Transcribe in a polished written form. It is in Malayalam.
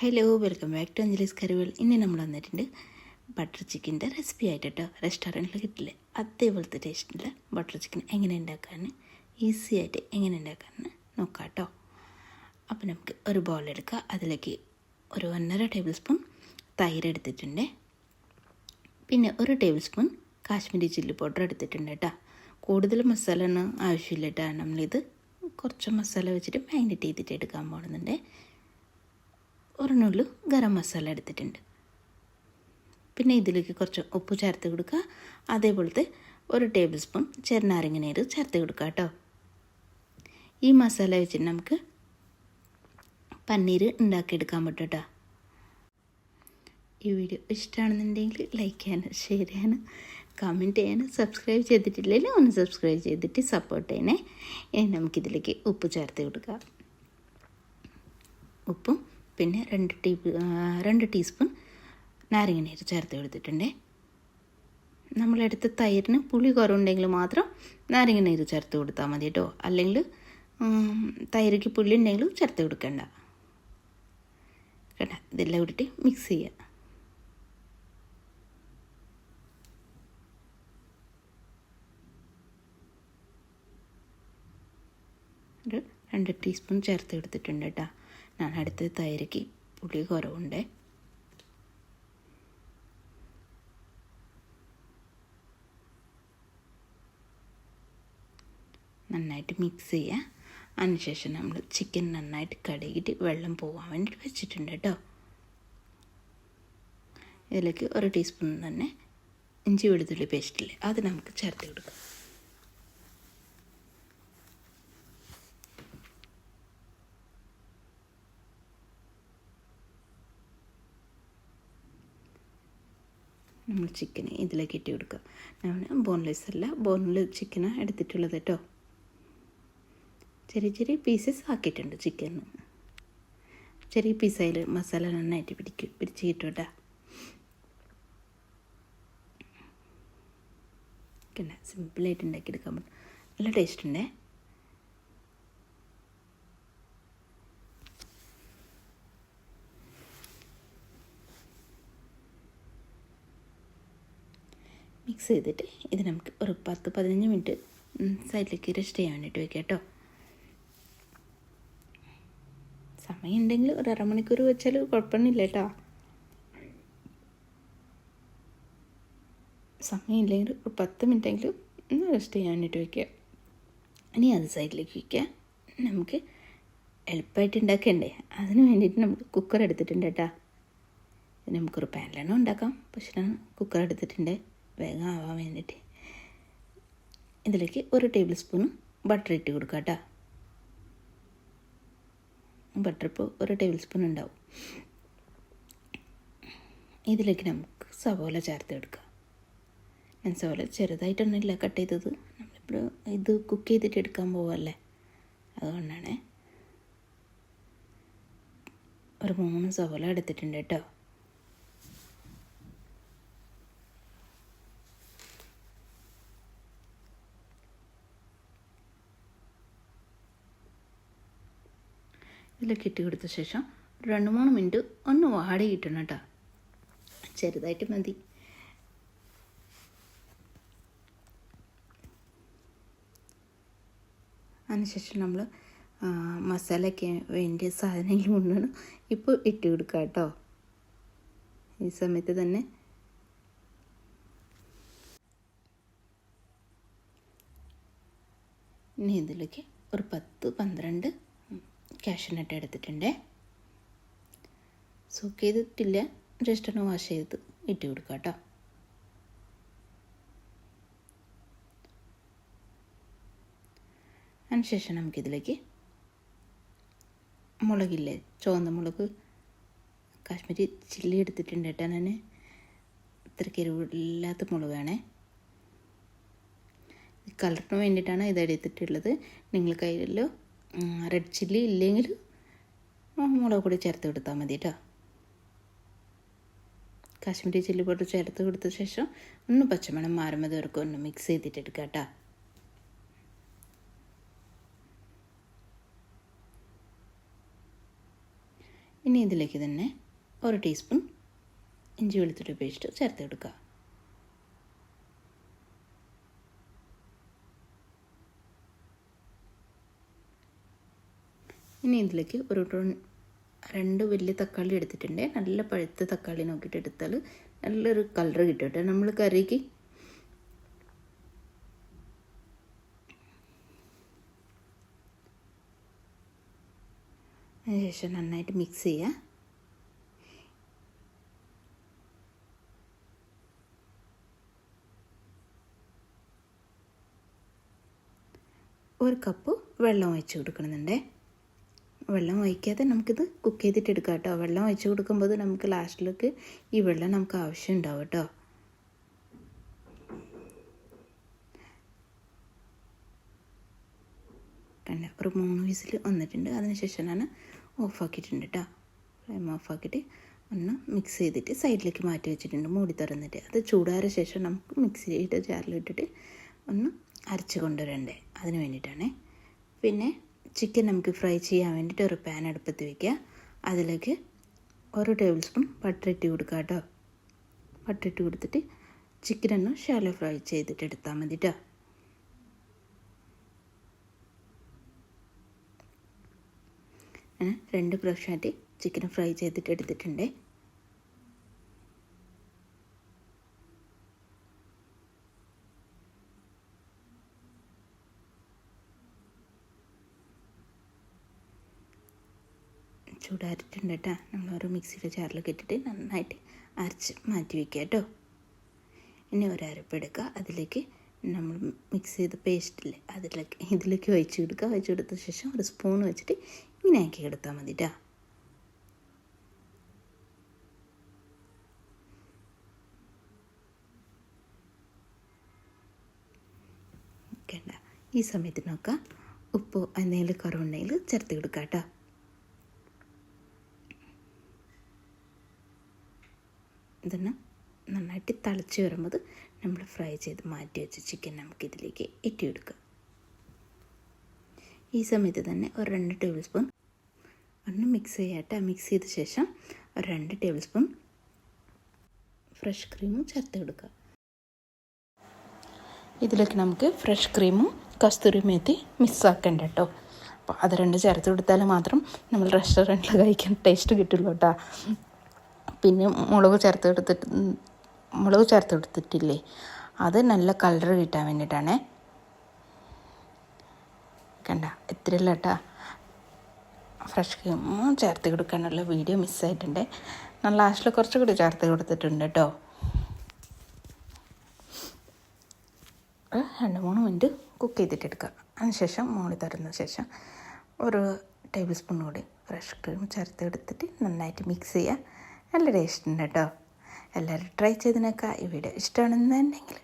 Hello, welcome back to Anjali's കറികൾ. ഇന്ന് നമ്മൾ വന്നിട്ടുണ്ട് ബട്ടർ ചിക്കൻ്റെ റെസിപ്പി ആയിട്ട് കേട്ടോ. റെസ്റ്റോറൻറ്റിൽ കിട്ടില്ലേ അതേപോലത്തെ ടേസ്റ്റിൽ ബട്ടർ ചിക്കൻ എങ്ങനെ ഉണ്ടാക്കാമെന്ന് ഈസി ആയിട്ട് എങ്ങനെ ഉണ്ടാക്കാമെന്ന് നോക്കാം കേട്ടോ. അപ്പോൾ നമുക്ക് ഒരു ബൗൾ എടുക്കുക. അതിലേക്ക് ഒരു 1.5 ടേബിൾ സ്പൂൺ തൈര് എടുത്തിട്ടുണ്ട്. പിന്നെ 1 table spoon Kashmiri chilli powder എടുത്തിട്ടുണ്ട് കേട്ടോ. കൂടുതൽ മസാല ഒന്നും ആവശ്യമില്ല കേട്ടോ. നമ്മളിത് കുറച്ച് മസാല വെച്ചിട്ട് മാരിനേറ്റ് ചെയ്തിട്ട് എടുക്കാൻ പോകുന്നുണ്ട്. 1 നുള്ളു ഗരം മസാല എടുത്തിട്ടുണ്ട്. പിന്നെ ഇതിലേക്ക് കുറച്ച് ഉപ്പ് ചേർത്ത് കൊടുക്കുക. അതേപോലത്തെ 1 ടേബിൾ സ്പൂൺ ചെറുനാരങ്ങ നീര് ചേർത്ത് കൊടുക്കുക കേട്ടോ. ഈ മസാല വെച്ചിട്ട് നമുക്ക് പനീർ ഉണ്ടാക്കിയെടുക്കാൻ പറ്റും കേട്ടോ. ഈ വീഡിയോ ഇഷ്ടമാണെന്നുണ്ടെങ്കിൽ ലൈക്ക് ചെയ്യാനും ഷെയർ ചെയ്യാനും കമൻറ്റ് ചെയ്യാനും സബ്സ്ക്രൈബ് ചെയ്തിട്ടില്ലെങ്കിൽ ഒന്ന് സബ്സ്ക്രൈബ് ചെയ്തിട്ട് സപ്പോർട്ട് ചെയ്യണേ. ഇനി നമുക്കിതിലേക്ക് ഉപ്പ് ചേർത്ത് കൊടുക്കുക. ഉപ്പും പിന്നെ 2 ടീസ്പൂൺ നാരങ്ങ നീര് ചേർത്ത് കൊടുത്തിട്ടുണ്ട്. നമ്മളെടുത്ത തൈരിന് പുളി കുറവുണ്ടെങ്കിൽ മാത്രം നാരങ്ങ നീര് ചേർത്ത് കൊടുത്താൽ മതി കേട്ടോ. അല്ലെങ്കിൽ തൈരിക്ക് പുളി ഉണ്ടെങ്കിലും ചേർത്ത് കൊടുക്കണ്ട കേട്ടോ. ഇതെല്ലാം കൂടിയിട്ട് മിക്സ് ചെയ്യുക. ഒരു 2 ടീസ്പൂൺ ചേർത്ത് കൊടുത്തിട്ടുണ്ട് കേട്ടോ. ഞാൻ അടുത്ത തൈരിക്ക് പുളി കുറവുണ്ട്. നന്നായിട്ട് മിക്സ് ചെയ്യുക. അതിനുശേഷം നമ്മൾ ചിക്കൻ നന്നായിട്ട് കഴുകിയിട്ട് വെള്ളം പോകാൻ വേണ്ടിയിട്ട് വെച്ചിട്ടുണ്ട് കേട്ടോ. ഇതിലേക്ക് 1 ടീസ്പൂൺ തന്നെ ഇഞ്ചി വെളുത്തുള്ളി പേസ്റ്റില്ലേ അത് നമുക്ക് ചേർത്ത് കൊടുക്കാം. നമ്മൾ ചിക്കന് ഇതിലേക്ക് ഇട്ട് കൊടുക്കുക. ഞാൻ ബോൺലെസ് അല്ല, ബോണിൽ ചിക്കനാണ് എടുത്തിട്ടുള്ളത് കേട്ടോ. ചെറിയ ചെറിയ പീസസ് ആക്കിയിട്ടുണ്ട് ചിക്കന്. ചെറിയ പീസായിൽ മസാല നന്നായിട്ട് പിടിച്ച് കിട്ടും കേട്ടോ. പിന്നെ സിമ്പിളായിട്ട് ഉണ്ടാക്കിയെടുക്കാൻ പറ്റും. നല്ല ടേസ്റ്റ് ഉണ്ടേ. മിക്സ് ചെയ്തിട്ട് ഇത് നമുക്ക് ഒരു 10-15 മിനിറ്റ് സൈഡിലേക്ക് റെസ്റ്റ് ചെയ്യാൻ വേണ്ടിയിട്ട് വയ്ക്കാം കേട്ടോ. സമയം ഉണ്ടെങ്കിൽ ഒരു അരമണിക്കൂർ വെച്ചാൽ കുഴപ്പമൊന്നുമില്ല കേട്ടോ. സമയമില്ലെങ്കിൽ ഒരു 10 മിനിറ്റെങ്കിലും ഒന്ന് റെസ്റ്റ് ചെയ്യാൻ വേണ്ടിയിട്ട് വയ്ക്കുക. ഇനി അത് സൈഡിലേക്ക് വയ്ക്കുക. നമുക്ക് എളുപ്പമായിട്ട് ഉണ്ടാക്കണ്ടേ, അതിന് വേണ്ടിയിട്ട് നമുക്ക് കുക്കർ എടുത്തിട്ടുണ്ട് കേട്ടോ. നമുക്കൊരു പാനിലാണ് ഉണ്ടാക്കാം, പക്ഷേ ഞാൻ കുക്കർ എടുത്തിട്ടുണ്ട് വേഗം ആവാൻ വേണ്ടിയിട്ട്. ഇതിലേക്ക് 1 ടേബിൾ സ്പൂൺ ബട്ടർ ഇട്ട് കൊടുക്കുക കേട്ടോ. ബട്ടർ ഇപ്പോൾ 1 ടേബിൾ സ്പൂൺ ഉണ്ടാവും. ഇതിലേക്ക് നമുക്ക് സവോല ചേർത്ത് കൊടുക്കുക. ഞാൻ സവോല ചെറുതായിട്ടൊന്നുമില്ല കട്ട് ചെയ്തത്, നമ്മളിപ്പോൾ ഇത് കുക്ക് ചെയ്തിട്ട് എടുക്കാൻ പോവല്ലേ, അതുകൊണ്ടാണ്. ഒരു 3 സവോല എടുത്തിട്ടുണ്ട് കേട്ടോ. ഇതിലേക്ക് ഇട്ട് കൊടുത്ത ശേഷം 2-3 മിനിറ്റ് ഒന്ന് വാടി കിട്ടണം കേട്ടോ. ചെറുതായിട്ട് മതി. അതിനുശേഷം നമ്മൾ മസാലയ്ക്ക് വേണ്ടിയ സാധനങ്ങൾ കൊണ്ടാണ് ഇപ്പോൾ ഇട്ട് കൊടുക്കുക കേട്ടോ. ഈ സമയത്ത് തന്നെ ഇനി ഇതിലേക്ക് ഒരു 10-12 കാഷ്യൂനട്ട് എടുത്തിട്ടുണ്ട്. സോക്ക് ചെയ്തിട്ടില്ല, ജസ്റ്റ് ഒന്ന് വാഷ് ചെയ്ത് ഇട്ട് കൊടുക്കുക കേട്ടോ. അതിനുശേഷം നമുക്കിതിലേക്ക് മുളകില്ലേ, ചുവന്ന മുളക് കാശ്മീരി ചില്ലി എടുത്തിട്ടുണ്ട് കേട്ടോ. ഞാൻ ഇത്രയ്ക്ക് എരിവില്ലാത്ത മുളകാണേ. കളറിന് വേണ്ടിയിട്ടാണ് ഇത് എടുത്തിട്ടുള്ളത്. നിങ്ങൾ കയ്യിലോ റെഡ് ചില്ലി ഇല്ലെങ്കിൽ മുളക് പൊടി ചേർത്ത് കൊടുത്താൽ മതി കേട്ടോ. കാശ്മീരി ചില്ലി പൗഡർ ചേർത്ത് കൊടുത്ത ശേഷം ഒന്ന് പച്ചമണം മാറുമ്പോൾ വരെക്കും ഒന്ന് മിക്സ് ചെയ്തിട്ട് എടുക്കാം കേട്ടോ. ഇനി ഇതിലേക്ക് തന്നെ 1 ടീസ്പൂൺ ഇഞ്ചി വെളുത്തുള്ളി പേസ്റ്റ് ചേർത്ത് കൊടുക്കുക. ഇനി ഇതിലേക്ക് 2 വലിയ തക്കാളി എടുത്തിട്ടുണ്ട്. നല്ല പഴുത്ത തക്കാളി നോക്കിയിട്ട് എടുത്താൽ നല്ലൊരു കളർ കിട്ടും കേട്ടോ നമ്മൾ കറിക്ക്. അതിനുശേഷം നന്നായിട്ട് മിക്സ് ചെയ്യുക. ഒരു കപ്പ് വെള്ളം ഒഴിച്ച് കൊടുക്കണമെന്നുണ്ട്. വെള്ളം ഒഴിക്കാതെ നമുക്കിത് കുക്ക് ചെയ്തിട്ട് എടുക്കാം കേട്ടോ. വെള്ളം ഒഴിച്ച് കൊടുക്കുമ്പോൾ നമുക്ക് ലാസ്റ്റിലേക്ക് ഈ വെള്ളം നമുക്ക് ആവശ്യം ഉണ്ടാവും കേട്ടോ. കണ്ട ഒരു 3 വിസിൽ വന്നിട്ടുണ്ട്. അതിനുശേഷം ഞാൻ ഓഫാക്കിയിട്ടുണ്ട് കേട്ടോ. ഫ്ലെയിം ഓഫാക്കിയിട്ട് ഒന്ന് മിക്സ് ചെയ്തിട്ട് സൈഡിലേക്ക് മാറ്റി വെച്ചിട്ടുണ്ട്, മൂടി തുറന്നിട്ട്. അത് ചൂടാറിയ ശേഷം നമുക്ക് മിക്സിയുടെ ജാറിലിട്ടിട്ട് ഒന്ന് അരച്ച് കൊണ്ടുവരണ്ടേ, അതിന് വേണ്ടിയിട്ടാണ്. പിന്നെ ചിക്കൻ നമുക്ക് ഫ്രൈ ചെയ്യാൻ വേണ്ടിയിട്ട് ഒരു പാൻ അടുപ്പത്ത് വയ്ക്കുക. അതിലേക്ക് 1 ടേബിൾ സ്പൂൺ ബട്ടർ ഇട്ട് കൊടുക്കുക കേട്ടോ. ബട്ടർ ഇട്ട് കൊടുത്തിട്ട് ചിക്കനൊന്ന് ഷാലോ ഫ്രൈ ചെയ്തിട്ട് എടുത്താൽ മതി കേട്ടോ. ഞാൻ 2 പ്രാവശ്യമായിട്ട് ചിക്കൻ ഫ്രൈ ചെയ്തിട്ട് എടുത്തിട്ടുണ്ട്. ചൂടാറിയിട്ടുണ്ട് കേട്ടോ. നമ്മളൊരു മിക്സിയുടെ ജാറിലൊക്കെ ഇട്ടിട്ട് നന്നായിട്ട് അരച്ച് മാറ്റി വയ്ക്കുക കേട്ടോ. ഇനി ഒരു അരപ്പെടുക്കുക. അതിലേക്ക് നമ്മൾ മിക്സ് ചെയ്ത പേസ്റ്റില്ലേ ഇതിലേക്ക് ഒഴിച്ച് കൊടുക്കുക. ഒഴിച്ച് കൊടുത്ത ശേഷം ഒരു സ്പൂൺ വെച്ചിട്ട് ഇങ്ങനെ ആക്കി എടുത്താൽ മതി കേട്ടോ. കേട്ട ഈ സമയത്ത് നോക്കാം ഉപ്പ് എന്തെങ്കിലും കുറവുണ്ടെങ്കിൽ ചേർത്ത് കൊടുക്കുക കേട്ടോ. ഇതൊന്ന് നന്നായിട്ട് തിളച്ച് വരുമ്പോൾ നമ്മൾ ഫ്രൈ ചെയ്ത് മാറ്റി വെച്ച ചിക്കൻ നമുക്കിതിലേക്ക് ഇട്ടിയെടുക്കുക. ഈ സമയത്ത് തന്നെ ഒരു 2 ടേബിൾ സ്പൂൺ ഒന്ന് മിക്സ് ചെയ്യാട്ടോ. മിക്സ് ചെയ്ത ശേഷം ഒരു 2 ടേബിൾ സ്പൂൺ ഫ്രഷ് ക്രീമും ചേർത്ത് കൊടുക്കുക. ഇതിലേക്ക് നമുക്ക് ഫ്രഷ് ക്രീമും കസ്തൂരി മേത്തി മിക്സ് ആക്കണ്ട കേട്ടോ. അപ്പോൾ അത് 2 ചേർത്ത് കൊടുത്താൽ മാത്രം നമ്മൾ റെസ്റ്റോറൻറ്റിൽ കഴിക്കാൻ ടേസ്റ്റ് കിട്ടുള്ളൂ കേട്ടോ. പിന്നെ മുളക് ചേർത്ത് കൊടുത്തിട്ടില്ലേ, അത് നല്ല കളർ കിട്ടാൻ വേണ്ടിയിട്ടാണ്. കണ്ട ഇത്രയല്ല കേട്ടോ. ഫ്രഷ് ക്രീം ചേർത്ത് കൊടുക്കാനുള്ള വീഡിയോ മിസ്സായിട്ടുണ്ട്. ഞാൻ ലാസ്റ്റിൽ കുറച്ചുകൂടി ചേർത്ത് കൊടുത്തിട്ടുണ്ട് കേട്ടോ. 2-3 മിനിറ്റ് കുക്ക് ചെയ്തിട്ടെടുക്കുക. അതിനുശേഷം മൂടി തുറന്ന ശേഷം ഒരു ടേബിൾ സ്പൂൺ കൂടി ഫ്രഷ് ക്രീം ചേർത്ത് എടുത്തിട്ട് നന്നായിട്ട് മിക്സ് ചെയ്യുക. നല്ല ടേസ്റ്റ് ഉണ്ട് കേട്ടോ. എല്ലാവരും ട്രൈ ചെയ്ത് നോക്കുക. ഈ വീഡിയോ ഇഷ്ടമാണെന്നുണ്ടെങ്കിൽ